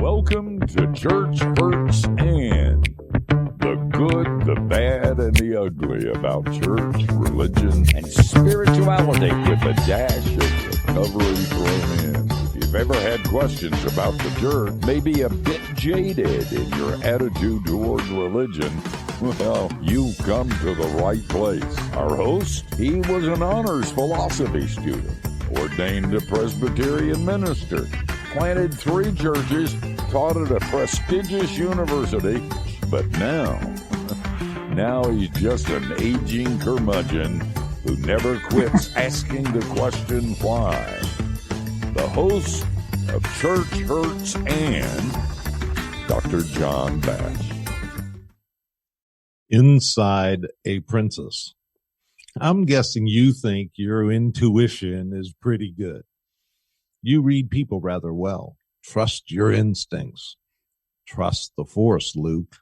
Welcome to Church Hurts and the good, the bad, and the ugly about church, religion, and spirituality with a dash of recovery thrown in. If you've ever had questions about the church, maybe a bit jaded in your attitude toward religion, well, you've come to the right place. Our host, he was an honors philosophy student, ordained a Presbyterian minister, planted 3 churches, taught at a prestigious university, but now he's just an aging curmudgeon who never quits asking the question why. The host of Church Hurts and Dr. John Bash. Inside a Princess. I'm guessing you think your intuition is pretty good. You read people rather well. Trust your instincts. Trust the Force, Luke.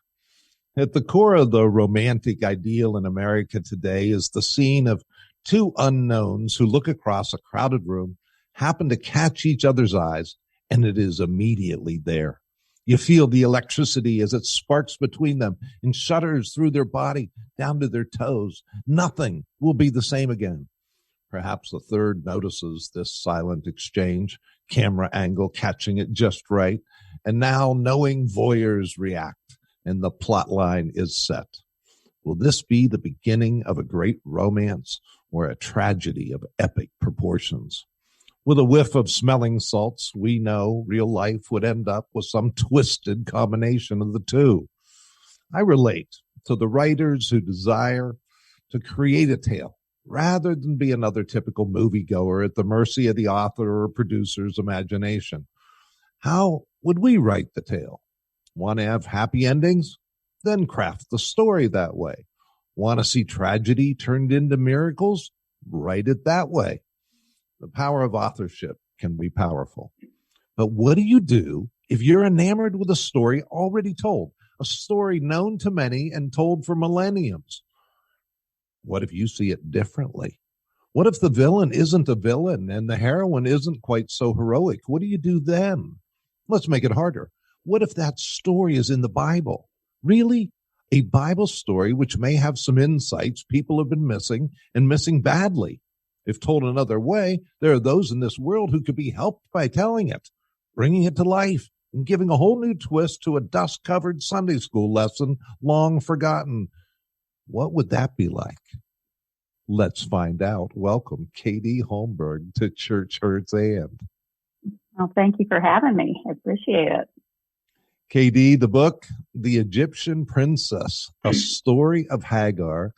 At the core of the romantic ideal in America today is the scene of 2 unknowns who look across a crowded room, happen to catch each other's eyes, and it is immediately there. You feel the electricity as it sparks between them and shudders through their body down to their toes. Nothing will be the same again. Perhaps a third notices this silent exchange, camera angle catching it just right, and now knowing voyeurs react, and the plot line is set. Will this be the beginning of a great romance or a tragedy of epic proportions? With a whiff of smelling salts, we know real life would end up with some twisted combination of the two. I relate to the writers who desire to create a tale rather than be another typical moviegoer at the mercy of the author or producer's imagination. How would we write the tale? Want to have happy endings? Then craft the story that way. Want to see tragedy turned into miracles? Write it that way. The power of authorship can be powerful. But what do you do if you're enamored with a story already told, a story known to many and told for millenniums? What if you see it differently? What if the villain isn't a villain and the heroine isn't quite so heroic? What do you do then? Let's make it harder. What if that story is in the Bible? Really? A Bible story which may have some insights people have been missing and missing badly. If told another way, there are those in this world who could be helped by telling it, bringing it to life, and giving a whole new twist to a dust-covered Sunday school lesson long forgotten. What would that be like? Let's find out. Welcome, Katie Holmberg, to Church Hurts and. Well, thank you for having me. I appreciate it. KD, the book, The Egyptian Princess, A Story of Hagar.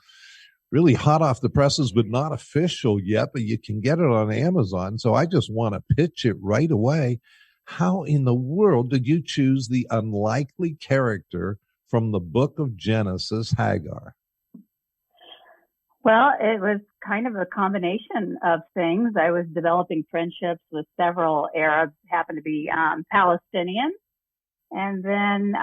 Really hot off the presses, but not official yet, but you can get it on Amazon. So I just want to pitch it right away. How in the world did you choose the unlikely character from the book of Genesis, Hagar? Well, it was kind of a combination of things. I was developing friendships with several Arabs, happened to be Palestinians, and then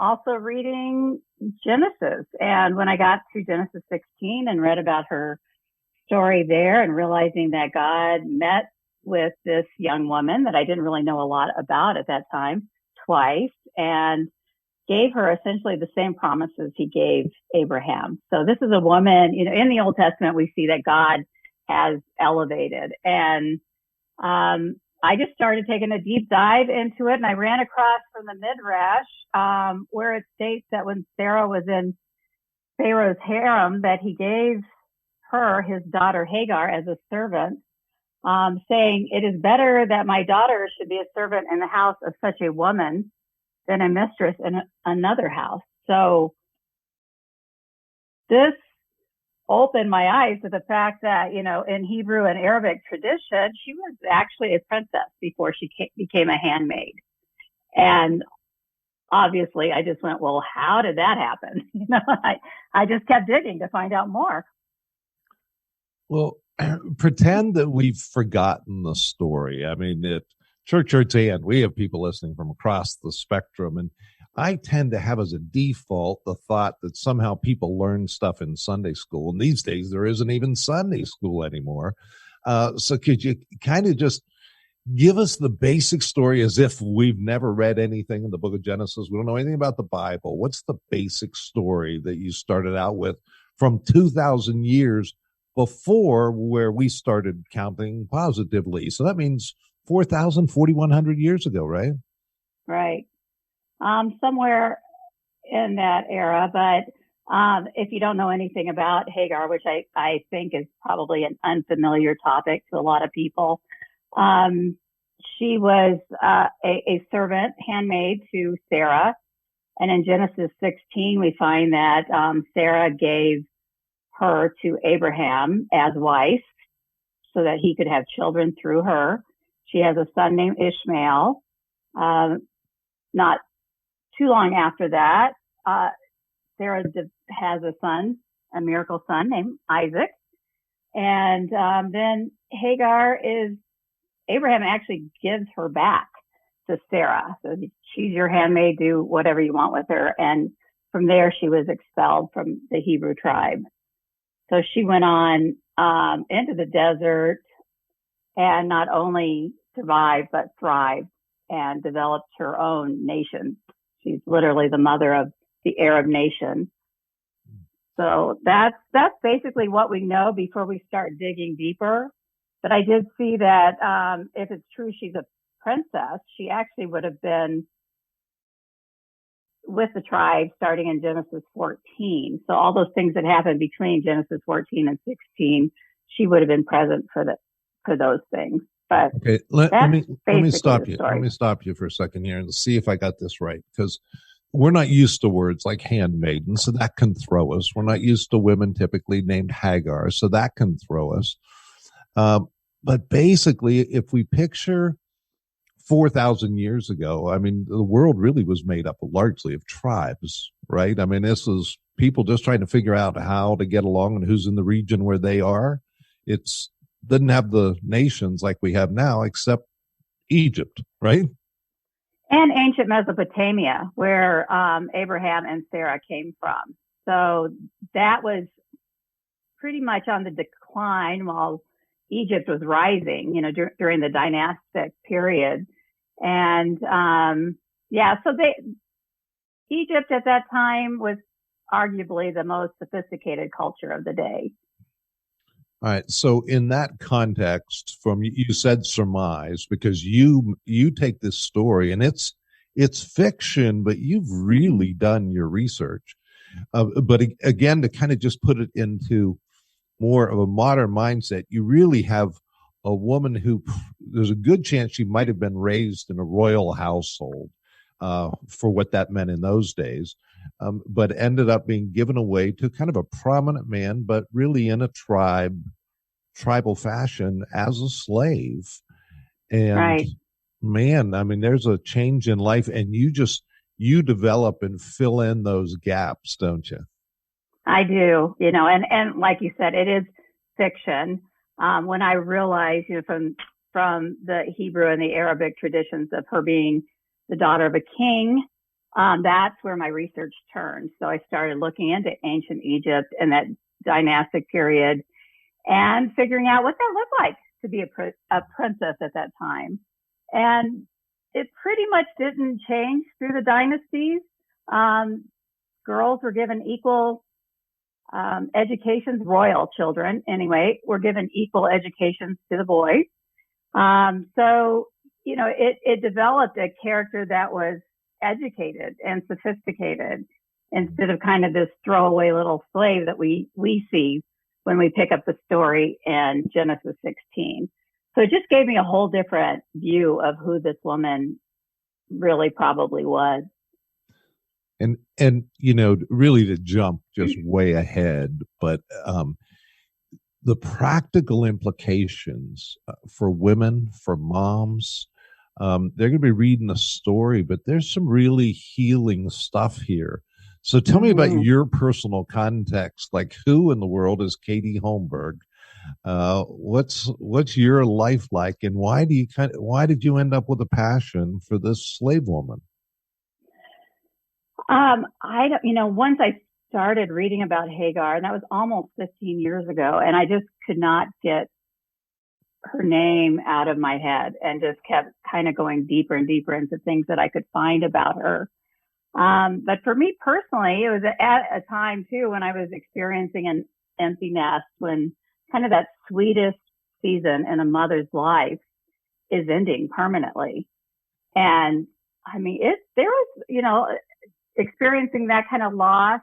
also reading Genesis. And when I got to Genesis 16 and read about her story there and realizing that God met with this young woman that I didn't really know a lot about at that time twice and gave her essentially the same promises he gave Abraham. So this is a woman, in the Old Testament, we see that God has elevated. And I just started taking a deep dive into it, and I ran across from the Midrash where it states that when Sarah was in Pharaoh's harem, that he gave her his daughter Hagar as a servant, saying, "It is better that my daughter should be a servant in the house of such a woman than a mistress in another house." So this opened my eyes to the fact that, in Hebrew and Arabic tradition, she was actually a princess before she became a handmaid. And obviously I just went, well, how did that happen? I just kept digging to find out more. Well, pretend that we've forgotten the story. I mean, at Church Hurts and we have people listening from across the spectrum, and I tend to have as a default the thought that somehow people learn stuff in Sunday school. And these days, there isn't even Sunday school anymore. So could you kind of just give us the basic story as if we've never read anything in the book of Genesis. We don't know anything about the Bible. What's the basic story that you started out with from 2,000 years before where we started counting positively? So that means 4,000, 4,100 years ago, right? Right. Somewhere in that era. But if you don't know anything about Hagar, which I think is probably an unfamiliar topic to a lot of people, she was a servant, handmaid to Sarah. And in Genesis 16, we find that Sarah gave her to Abraham as wife so that he could have children through her. She has a son named Ishmael. Not too long after that, Sarah has a son, a miracle son named Isaac. And then Abraham actually gives her back to Sarah. So she's your handmaid, do whatever you want with her. And from there, she was expelled from the Hebrew tribe. So she went on into the desert and not only survived, but thrived and developed her own nation. She's literally the mother of the Arab nation. So that's basically what we know before we start digging deeper. But I did see that if it's true she's a princess, she actually would have been with the tribe starting in Genesis 14. So all those things that happened between Genesis 14 and 16, she would have been present for those things. But okay, let me stop you. Let me stop you for a second here and see if I got this right, because we're not used to words like handmaiden, so that can throw us. We're not used to women typically named Hagar, so that can throw us. But basically, if we picture 4,000 years ago, I mean, the world really was made up largely of tribes, right? I mean, this is people just trying to figure out how to get along and who's in the region where they are. It's didn't have the nations like we have now, except Egypt, right? And ancient Mesopotamia, where Abraham and Sarah came from. So that was pretty much on the decline while Egypt was rising, during the dynastic period. And so Egypt at that time was arguably the most sophisticated culture of the day. All right. So in that context, you said surmise, because you take this story and it's fiction, but you've really done your research. But again, to kind of just put it into more of a modern mindset, you really have a woman who there's a good chance she might have been raised in a royal household for what that meant in those days, but ended up being given away to kind of a prominent man, but really in a tribal fashion as a slave. And right. Man, I mean, there's a change in life, and you develop and fill in those gaps, don't you? I do, and like you said, it is fiction. When I realized, from the Hebrew and the Arabic traditions of her being the daughter of a king, that's where my research turned. So I started looking into ancient Egypt and that dynastic period and figuring out what that looked like to be a princess at that time. And it pretty much didn't change through the dynasties. Girls were given equal educations, royal children anyway, were given equal educations to the boys. So, it developed a character that was educated and sophisticated instead of kind of this throwaway little slave that we see when we pick up the story in Genesis 16. So it just gave me a whole different view of who this woman really probably was. And really to jump just way ahead, but the practical implications for women, for moms, they're going to be reading a story, but there's some really healing stuff here. So tell me about your personal context, like who in the world is Katie Holmberg? What's your life like, and why did you end up with a passion for this slave woman? I don't, once I started reading about Hagar, and that was almost 15 years ago, and I just could not get her name out of my head and just kept kind of going deeper and deeper into things that I could find about her. But for me personally, it was at a time too when I was experiencing an empty nest, when kind of that sweetest season in a mother's life is ending permanently. And I mean, there was, experiencing that kind of loss.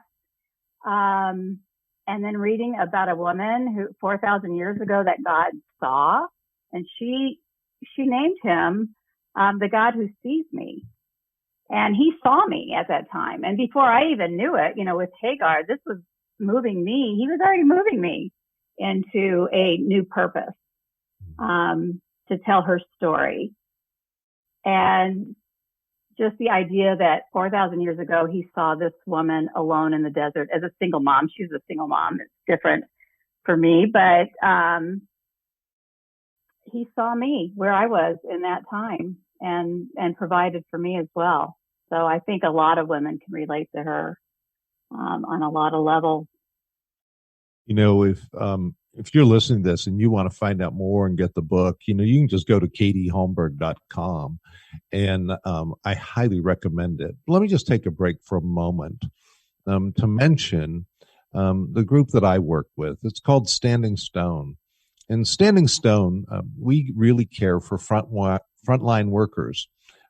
And then reading about a woman who 4,000 years ago that God saw, and she named him, the God who sees me. And he saw me at that time. And before I even knew it, with Hagar, this was moving me. He was already moving me into a new purpose, to tell her story. And just the idea that 4,000 years ago, he saw this woman alone in the desert as a single mom. She's a single mom. It's different for me, but he saw me where I was in that time and provided for me as well. So I think a lot of women can relate to her on a lot of levels. If you're listening to this and you want to find out more and get the book, you can just go to katieholmberg.com, and I highly recommend it. Let me just take a break for a moment to mention the group that I work with. It's called Standing Stone. And Standing Stone, we really care for frontline workers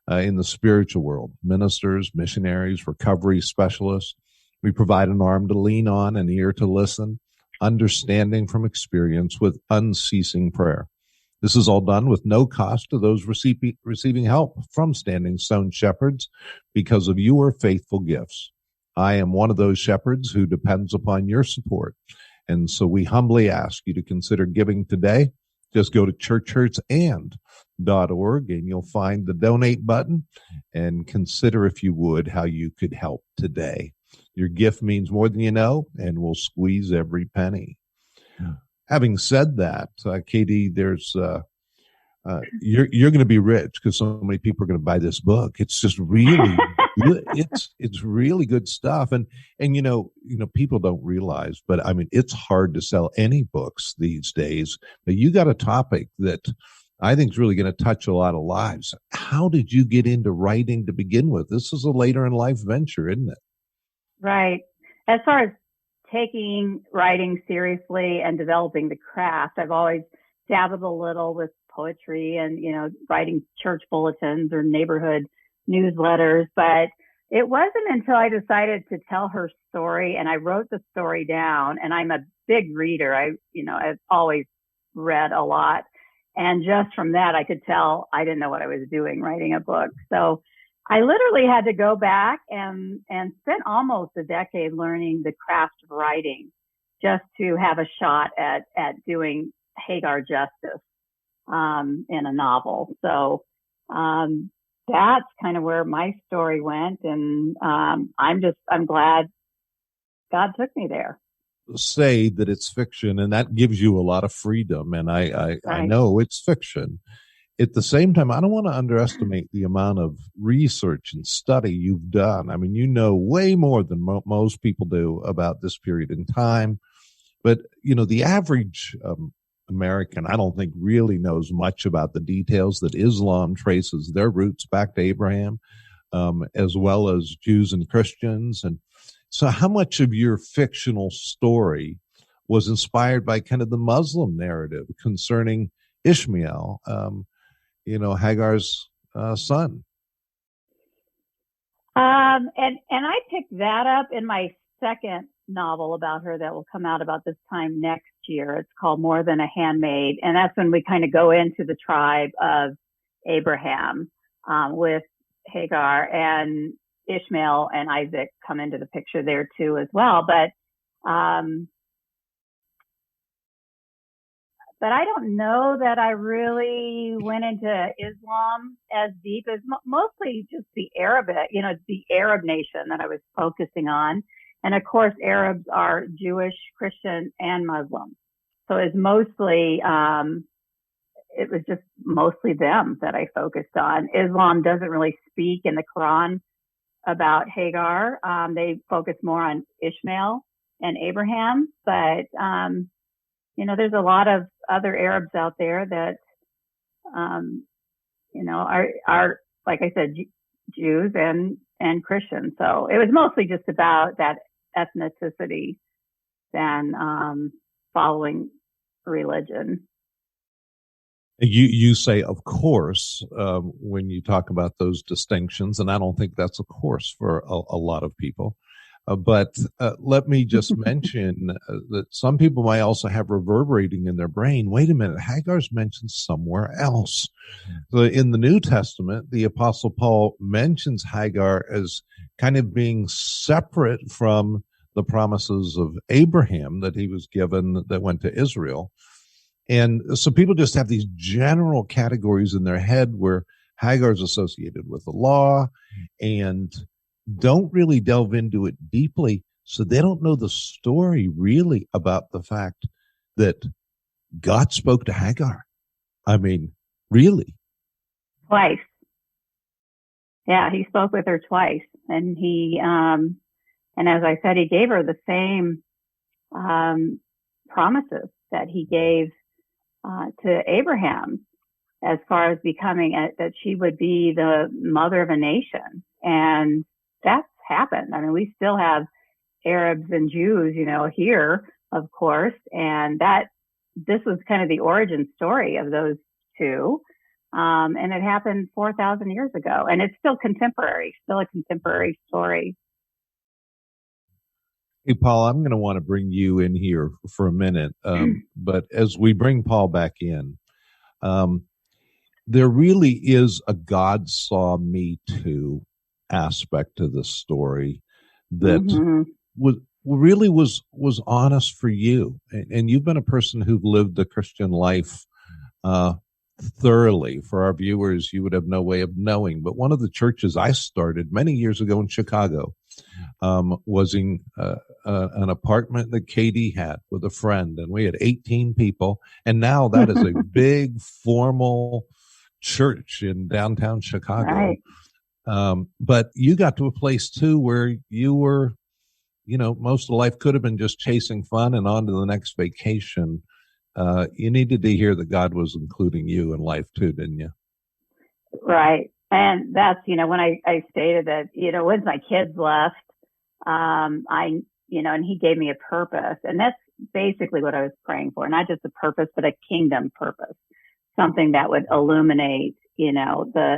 in the spiritual world, ministers, missionaries, recovery specialists. We provide an arm to lean on, an ear to listen, understanding from experience with unceasing prayer. This is all done with no cost to those receiving help from Standing Stone Shepherds because of your faithful gifts. I am one of those shepherds who depends upon your support. And so we humbly ask you to consider giving today. Just go to churchhurtsand.org and you'll find the donate button, and consider, if you would, how you could help today. Your gift means more than you know, and we'll squeeze every penny. Having said that, Katie, there's you're going to be rich because so many people are going to buy this book. It's just really good. It's really good stuff, and people don't realize, but I mean, it's hard to sell any books these days. But you got a topic that I think is really going to touch a lot of lives. How did you get into writing to begin with? This is a later in life venture, isn't it? Right. As far as taking writing seriously and developing the craft, I've always dabbled a little with poetry and, writing church bulletins or neighborhood newsletters. But it wasn't until I decided to tell her story and I wrote the story down, and I'm a big reader. I've always read a lot. And just from that, I could tell I didn't know what I was doing writing a book. So I literally had to go back and spent almost a decade learning the craft of writing just to have a shot at doing Hagar justice in a novel. So that's kind of where my story went, and I'm glad God took me there. Say that it's fiction, and that gives you a lot of freedom, and I know it's fiction. At the same time, I don't want to underestimate the amount of research and study you've done. I mean, you know way more than most people do about this period in time. But, the average American, I don't think, really knows much about the details that Islam traces their roots back to Abraham, as well as Jews and Christians. And so how much of your fictional story was inspired by kind of the Muslim narrative concerning Ishmael? Hagar's son. And I picked that up in my second novel about her that will come out about this time next year. It's called More Than a Handmaid. And that's when we kind of go into the tribe of Abraham, with Hagar, and Ishmael and Isaac come into the picture there too as well. But I don't know that I really went into Islam as deep as mostly just the Arab nation that I was focusing on. And of course, Arabs are Jewish, Christian, and Muslim. So it's mostly, it was just mostly them that I focused on. Islam doesn't really speak in the Quran about Hagar. They focus more on Ishmael and Abraham, but, there's a lot of other Arabs out there that, are, like I said, Jews and Christians. So it was mostly just about that ethnicity than following religion. You say, of course, when you talk about those distinctions, and I don't think that's a course for a lot of people. But let me just mention that some people might also have reverberating in their brain. Wait a minute, Hagar's mentioned somewhere else. So in the New Testament, the Apostle Paul mentions Hagar as kind of being separate from the promises of Abraham that he was given that went to Israel. And so people just have these general categories in their head where Hagar is associated with the law and don't really delve into it deeply. So they don't know the story really about the fact that God spoke to Hagar. I mean, really? Twice. Yeah, he spoke with her twice. And and as I said, he gave her the same promises that he gave to Abraham as far as becoming that she would be the mother of a nation. And that's happened. I mean, we still have Arabs and Jews, here, of course, and this was kind of the origin story of those two. And it happened 4,000 years ago, and it's still a contemporary story. Hey, Paul, I'm going to want to bring you in here for a minute. But as we bring Paul back in, there really is a God saw me too aspect to this story that was honest for you. And you've been a person who've lived the Christian life thoroughly. For our viewers, you would have no way of knowing. But one of the churches I started many years ago in Chicago was in an apartment that Katie had with a friend, and we had 18 people. And now that is a big formal church in downtown Chicago. Right. But you got to a place too where you were, most of life could have been just chasing fun and on to the next vacation. You needed to hear that God was including you in life too, didn't you? Right. And that's, when I stated that, once my kids left, and he gave me a purpose, and that's basically what I was praying for, not just a purpose, but a kingdom purpose, something that would illuminate, the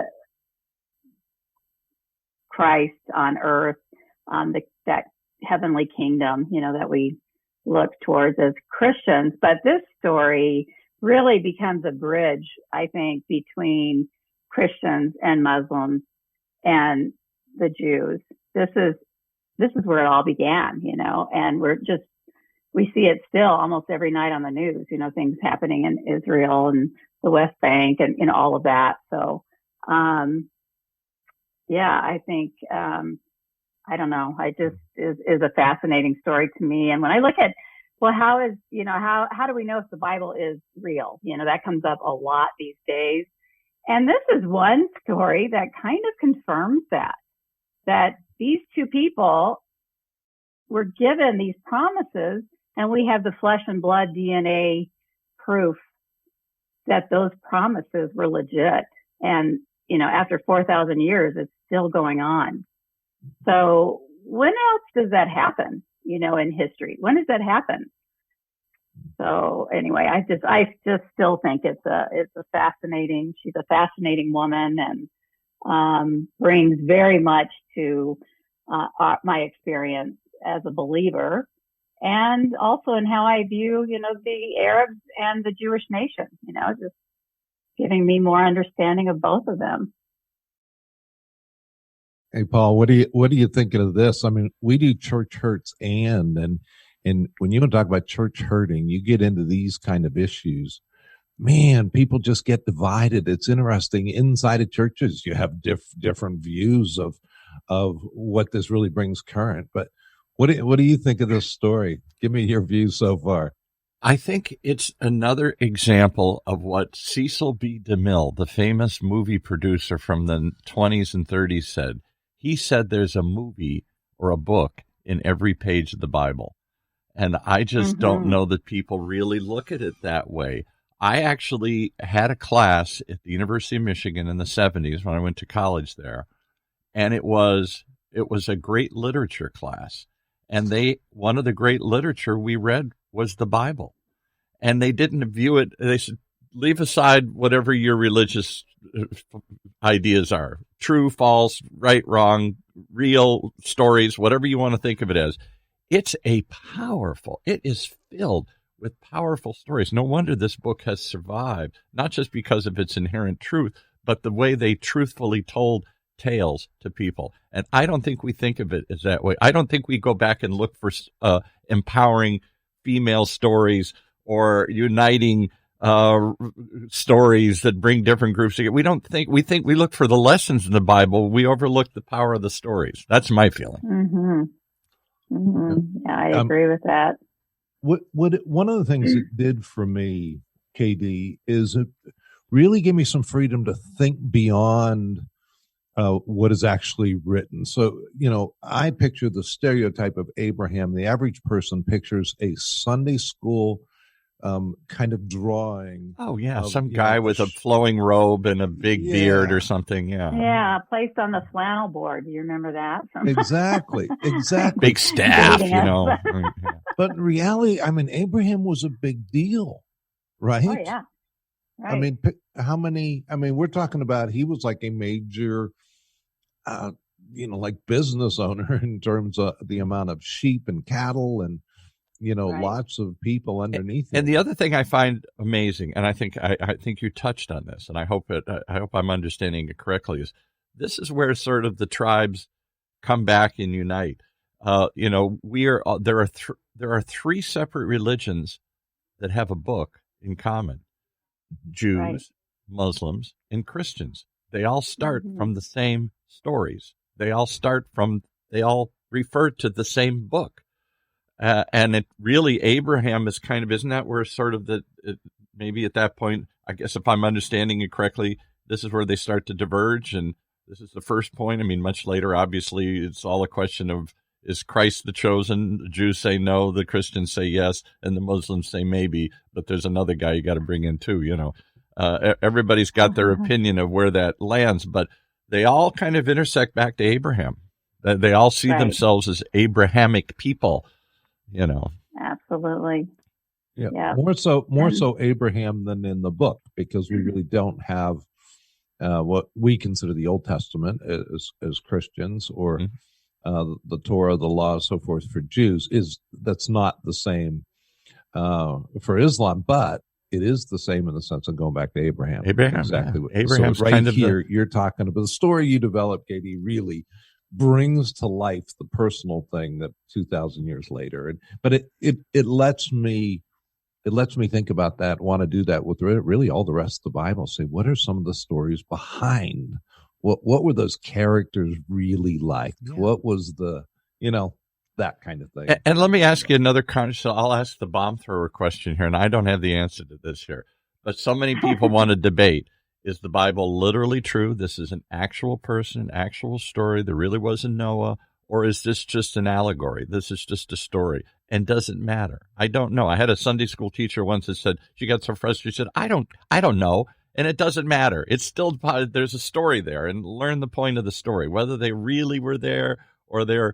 Christ on earth, that heavenly kingdom, that we look towards as Christians. But this story really becomes a bridge, I think, between Christians and Muslims and the Jews. This is where it all began, and we see it still almost every night on the news, things happening in Israel and the West Bank and all of that. So, I think, I don't know, is a fascinating story to me. And when I look at, well, how do we know if the Bible is real? That comes up a lot these days. And this is one story that kind of confirms that these two people were given these promises, and we have the flesh and blood DNA proof that those promises were legit. And, after 4,000 years, it's still going on. So when else does that happen, in history? When does that happen? So anyway, I just still think she's a fascinating woman, and brings very much to my experience as a believer, and also in how I view, the Arabs and the Jewish nation, just giving me more understanding of both of them. Hey, Paul, what are you thinking of this? I mean, we do church hurts and when you want to talk about church hurting, you get into these kind of issues. Man, people just get divided. It's interesting. Inside of churches, you have different views of what this really brings current. But what do you think of this story? Give me your views so far. I think it's another example of what Cecil B. DeMille, the famous movie producer from the 20s and 30s, said. He said there's a movie or a book in every page of the Bible. And I just don't Mm-hmm. know that people really look at it that way. I actually had a class at the University of Michigan in the 70s when I went to college there, and it was a great literature class. And one of the great literature we read was the Bible. And they didn't view it, they said, leave aside whatever your religious ideas are, true, false, right, wrong, real stories, whatever you want to think of it as. It is filled with powerful stories. No wonder this book has survived, not just because of its inherent truth, but the way they truthfully told tales to people. And I don't think we think of it as that way. I don't think we go back and look for empowering female stories or uniting stories that bring different groups together. We look for the lessons in the Bible. We overlook the power of the stories. That's my feeling. Mm-hmm. Mm-hmm. Yeah, I agree with that. One of the things it did for me, KD, is it really gave me some freedom to think beyond what is actually written. So, I picture the stereotype of Abraham. The average person pictures a Sunday school kind of drawing. Oh, yeah. Some guy with a flowing robe and a big beard or something. Yeah. Yeah. Placed on the flannel board. Do you remember that? Exactly. Big staff, But in reality, Abraham was a big deal, right? Oh, yeah. Right. We're talking about, he was like a major, like business owner in terms of the amount of sheep and cattle and, lots of people underneath. And the other thing I find amazing, and I think you touched on this, and I hope I'm understanding it correctly, is this is where sort of the tribes come back and unite. There are three separate religions that have a book in common: Jews, right, Muslims, and Christians. They all start from the same stories. They all refer to the same book. And it really, Abraham is kind of, isn't that where sort of maybe at that point, I guess if I'm understanding it correctly, this is where they start to diverge, and this is the first point. Much later, obviously, it's all a question of, is Christ the chosen? The Jews say no, the Christians say yes, and the Muslims say maybe, but there's another guy you got to bring in too, Everybody's got their opinion of where that lands, but they all kind of intersect back to Abraham. They all see themselves as Abrahamic people. Absolutely. Yeah. More so Abraham than in the book, because we really don't have what we consider the Old Testament as Christians, or the Torah, the law, so forth for Jews. That's not the same for Islam, but it is the same in the sense of going back to Abraham. Exactly. Yeah. Abraham's so right kind of here, you're talking about the story you developed, Katie, really brings to life the personal thing that 2,000 years later, but it lets me think about that, want to do that with really all the rest of the Bible. Say, what are some of the stories behind what were those characters really like? Yeah. What was the, that kind of thing. And let me ask you another so I'll ask the bomb thrower question here, and I don't have the answer to this here, but so many people want to debate. Is the Bible literally true? This is an actual person, an actual story. There really was a Noah. Or is this just an allegory? This is just a story. And does it matter? I don't know. I had a Sunday school teacher once that said, she got so frustrated, she said, I don't know. And it doesn't matter. It's still, there's a story there, and learn the point of the story, whether they really were there or they're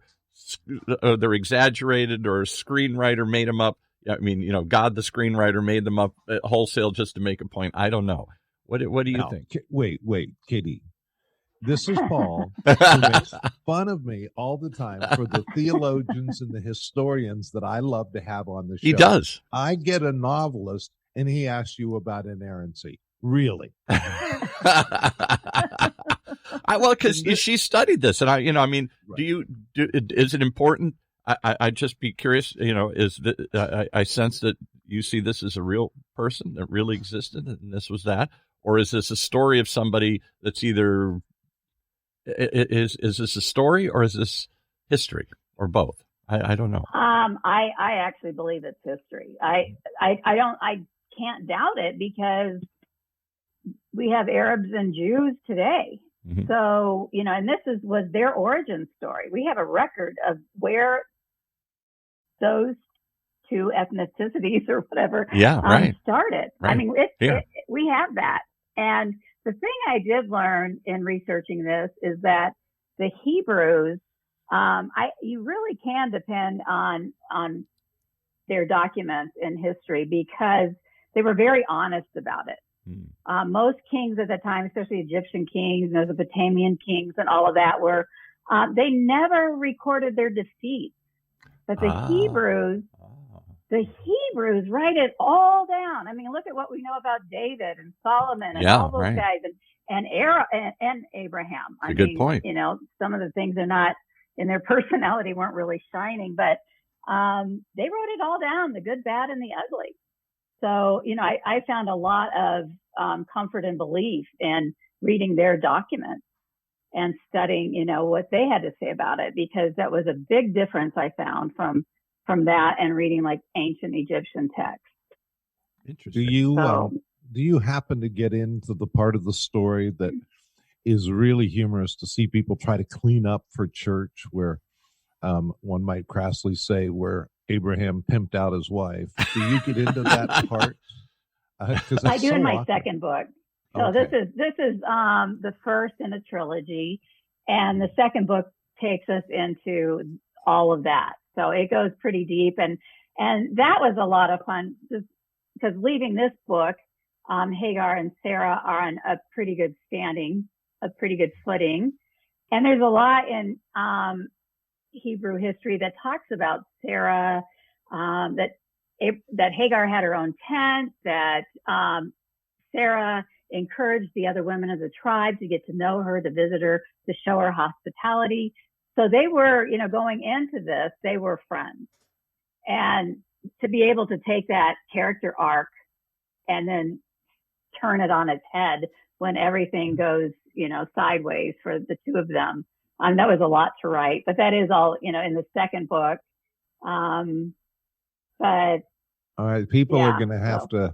exaggerated or a screenwriter made them up. God, the screenwriter, made them up wholesale just to make a point. I don't know. What do you think? Wait, Katie. This is Paul, who makes fun of me all the time for the theologians and the historians that I love to have on the show. He does. I get a novelist, and he asks you about inerrancy. Really? Because she studied this, and right. Is it important? I'd just be curious. I sense that you see this as a real person that really existed, and this was that. Or is this a story of somebody that's either is this a story or is this history or both? I don't know. I actually believe it's history. I can't doubt it, because we have Arabs and Jews today. Mm-hmm. So, and this was their origin story. We have a record of where those two ethnicities or whatever started. Right. I mean, we have that. And the thing I did learn in researching this is that the Hebrews, you really can depend on their documents in history because they were very honest about it. Most kings at the time, especially Egyptian kings, Mesopotamian kings, and all of that, they never recorded their defeats. But the Hebrews write it all down. I mean, look at what we know about David and Solomon and all those guys, and Abraham. That's a good point. Some of the things are not in their personality weren't really shining, but they wrote it all down, the good, bad, and the ugly. So, I found a lot of comfort and belief in reading their documents and studying, what they had to say about it, because that was a big difference I found from that and reading like ancient Egyptian texts. Interesting. Do you happen to get into the part of the story that is really humorous to see people try to clean up for church, where one might crassly say where Abraham pimped out his wife? Do you get into that part? I do in my second book. So okay. This is the first in a trilogy, and the second book takes us into all of that. So it goes pretty deep, and that was a lot of fun, just because leaving this book, Hagar and Sarah are on a pretty good standing, a pretty good footing, and there's a lot in Hebrew history that talks about Sarah, that Hagar had her own tent, that Sarah encouraged the other women of the tribe to get to know her, to visit her, to show her hospitality. So they were, going into this, they were friends. And to be able to take that character arc and then turn it on its head when everything goes, sideways for the two of them, that was a lot to write. But that is all, in the second book. But all right, people are going to have to.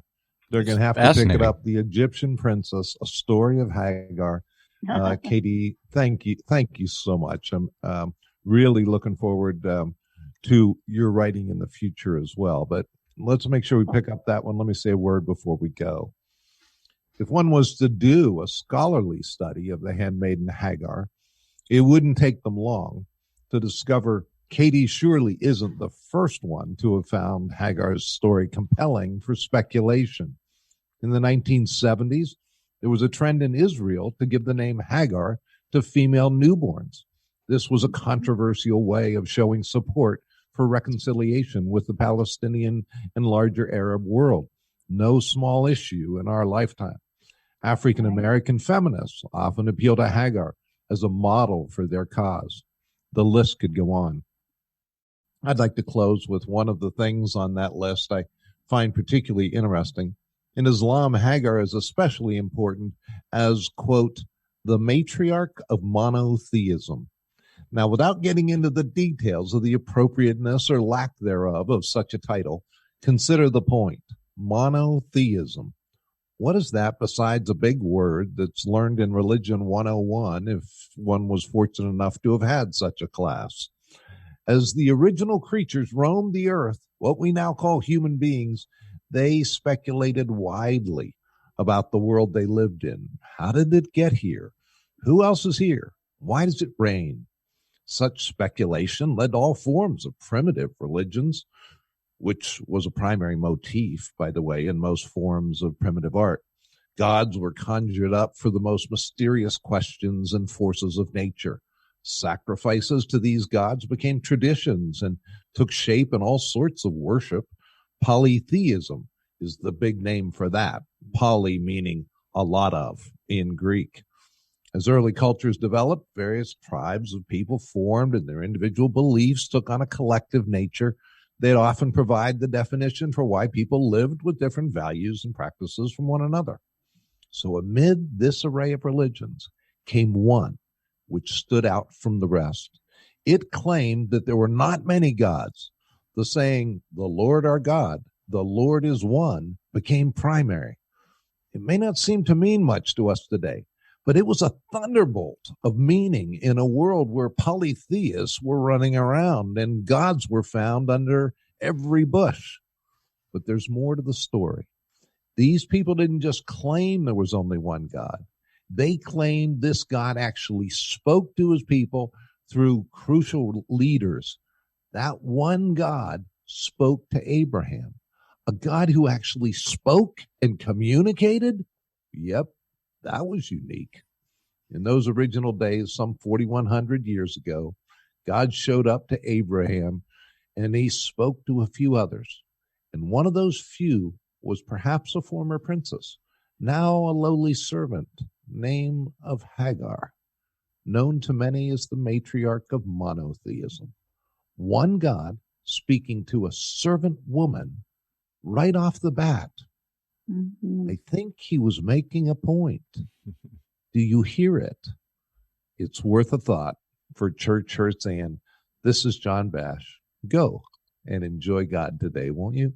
They're going to have to pick it up. The Egyptian Princess, A Story of Hagar. Katie, thank you so much. I'm really looking forward to your writing in the future as well. But let's make sure we pick up that one. Let me say a word before we go. If one was to do a scholarly study of the handmaiden Hagar, it wouldn't take them long to discover Katie surely isn't the first one to have found Hagar's story compelling for speculation. In the 1970s, there was a trend in Israel to give the name Hagar to female newborns. This was a controversial way of showing support for reconciliation with the Palestinian and larger Arab world. No small issue in our lifetime. African American feminists often appeal to Hagar as a model for their cause. The list could go on. I'd like to close with one of the things on that list I find particularly interesting. In Islam, Hagar is especially important as, quote, the matriarch of monotheism. Now, without getting into the details of the appropriateness or lack thereof of such a title, consider the point. Monotheism. What is that besides a big word that's learned in Religion 101 if one was fortunate enough to have had such a class? As the original creatures roamed the earth, what we now call human beings, they speculated widely about the world they lived in. How did it get here? Who else is here? Why does it rain? Such speculation led to all forms of primitive religions, which was a primary motif, by the way, in most forms of primitive art. Gods were conjured up for the most mysterious questions and forces of nature. Sacrifices to these gods became traditions and took shape in all sorts of worship. Polytheism is the big name for that. Poly meaning a lot of in Greek. As early cultures developed, various tribes of people formed and their individual beliefs took on a collective nature. They'd often provide the definition for why people lived with different values and practices from one another. So amid this array of religions came one which stood out from the rest. It claimed that there were not many gods. The saying, the Lord our God, the Lord is one, became primary. It may not seem to mean much to us today, but it was a thunderbolt of meaning in a world where polytheists were running around and gods were found under every bush. But there's more to the story. These people didn't just claim there was only one God. They claimed this God actually spoke to his people through crucial leaders. That one God spoke to Abraham. A God who actually spoke and communicated? Yep, that was unique. In those original days, some 4,100 years ago, God showed up to Abraham and he spoke to a few others. And one of those few was perhaps a former princess, now a lowly servant, name of Hagar, known to many as the matriarch of monotheism. One God speaking to a servant woman right off the bat. Mm-hmm. I think he was making a point. Do you hear it? It's worth a thought for Church Hurts and. This is John Bash. Go and enjoy God today, won't you?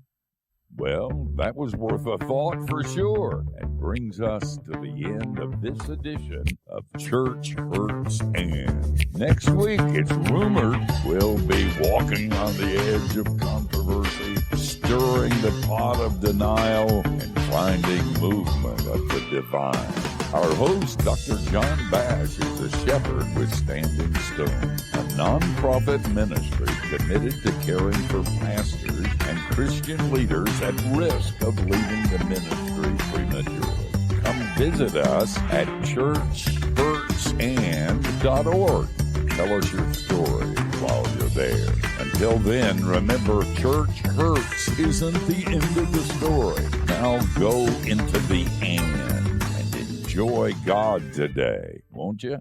Well, that was worth a thought for sure, and brings us to the end of this edition of Church Hurts and. Next week, it's rumored we'll be walking on the edge of controversy, stirring the pot of denial, and finding movement of the divine. Our host, Dr. John Bash, is a shepherd with Standing Stone, a nonprofit ministry committed to caring for pastors and Christian leaders at risk of leaving the ministry prematurely. Come visit us at churchhurtsand.org. Tell us your story while you're there. Until then, remember, Church Hurts isn't the end of the story. Now go into the and enjoy God today, won't you?